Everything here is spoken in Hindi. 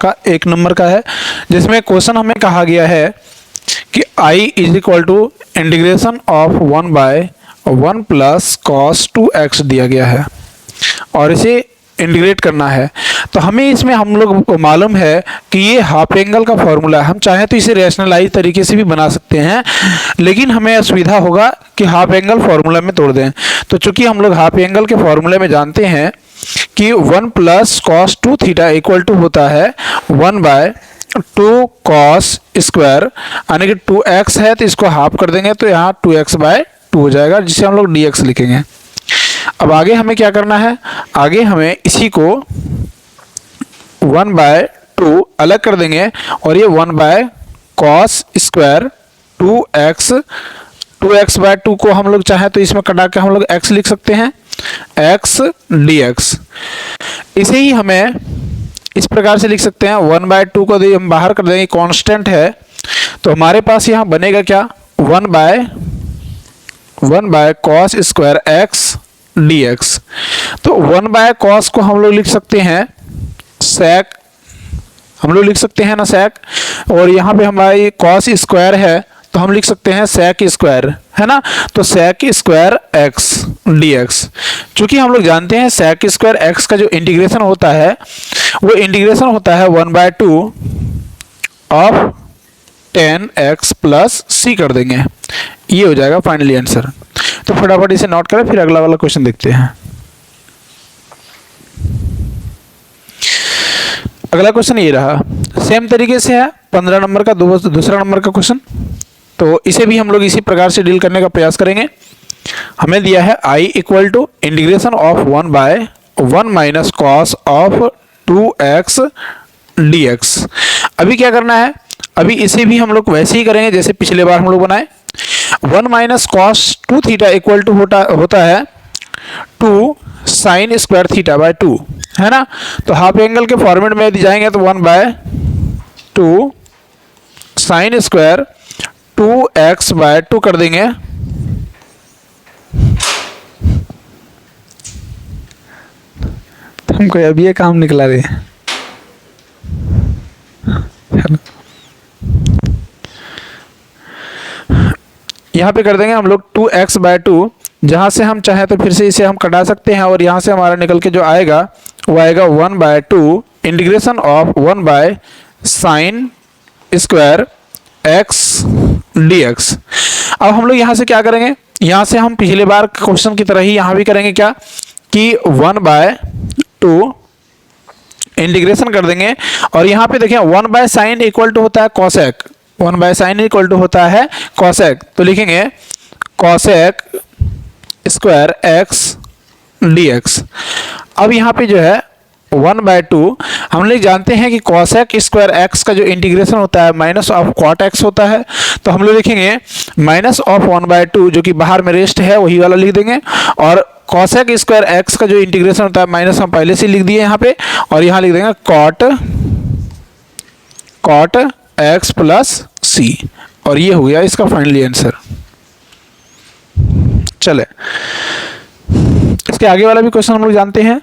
का 1 नंबर का है, जिसमें क्वेश्चन हमें कहा गया है कि I is equal to integration of 1/1 plus cos 2x दिया गया है और इसे इंटीग्रेट करना है। तो हमें इसमें हम लोग को मालूम है कि ये हाफ एंगल का फॉर्मूला है। हम चाहें तो इसे रैशनलाइज तरीके से भी बना सकते हैं, लेकिन हमें असुविधा होगा कि हाफ एंगल फॉर्मूला में तोड़ दें। तो चूंकि हम लोग हाफ एंगल के फॉर्मूले में जानते हैं कि 1 plus cos 2 theta equal to होता है 1/2 कॉस स्क्वायर, यानी कि 2x है तो इसको हाफ कर देंगे तो यहाँ 2x/2 हो जाएगा, जिसे हम लोग dx लिखेंगे। अब आगे हमें क्या करना है, आगे हमें इसी को 1/2 अलग कर देंगे और ये 1/cos स्क्वायर 2x/2 को हम लोग चाहें तो इसमें कटा के हम लोग x लिख सकते हैं, x dx। इसे ही हमें इस प्रकार से लिख सकते हैं 1/2 को हम बाहर कर देंगे, कांस्टेंट है तो हमारे पास यहाँ बनेगा क्या 1/cos स्क्वायर x dx। तो 1/cos को हम लोग लिख सकते हैं sec, हम लोग लिख सकते हैं ना sec, और यहाँ पे हमारी cos स्क्वायर है तो हम लिख सकते हैं sec स्क्वायर, है ना। तो sec स्क्वायर x dx, चूंकि हम लोग जानते हैं sec स्क्वायर x का जो इंटीग्रेशन होता है वो इंटीग्रेशन होता है 1/2 ऑफ 10x प्लस c कर देंगे, ये हो जाएगा फाइनली आंसर। तो फटाफट इसे नोट करें, फिर अगला वाला क्वेश्चन देखते हैं। अगला क्वेश्चन ये रहा, सेम तरीके से है 15 नंबर का दूसरा नंबर का क्वेश्चन। तो इसे भी हम लोग इसी प्रकार से डील करने का प्रयास करेंगे। हमें दिया है I equal to integration of 1/1 minus cos of 2x dx। अभी क्या करना है, अभी इसे भी हम लोग वैसे ही करेंगे जैसे पिछले बार हम लोग बनाए। 1 minus cos 2 theta equal to होता है 2 साइन स्क्वायर थीटा बाय 2, है ना। तो हाफ एंगल के फॉर्मेट में यदि जाएंगे तो 1/2 साइन स्क्वायर 2x/2 कर देंगे। हमको अभी ये काम निकला रहे, यहाँ पे कर देंगे हम लोग 2x/2, जहाँ से हम चाहें तो फिर से इसे हम कटा सकते हैं और यहाँ से हमारा निकल के जो आएगा वो आएगा 1/2 integration of 1/sin square x dx। अब हम लोग यहाँ से क्या करेंगे, यहाँ से हम पिछले बार क्वेश्चन की तरह ही यहाँ भी करेंगे क्या कि 1/2 इंटीग्रेशन कर देंगे और यहाँ पे देखें 1/sin इक्वल टू होता है cosec, 1/sin इक्वल टू होता है cosec, तो लिखेंगे cosec स्क्वायर x dx। अब यहाँ पे जो है 1/2 हम लोग जानते हैं कि cosec स्क्वायर x का जो इंटीग्रेशन होता है माइनस ऑफ cot x होता है, तो हम लोग लिखेंगे माइनस ऑफ 1/2 जो कि बाहर में रेस्ट है वही वाला लिख देंगे, और cosec स्क्वायर x का जो इंटीग्रेशन होता है माइनस हम पहले से लिख दिए यहाँ पे, और यहाँ लिख देंगे cot x प्लस c, और ये हो गया इसका फाइनली आंसर। चले इसके आगे वाला भी क्वेश्चन हम लोग जानते हैं।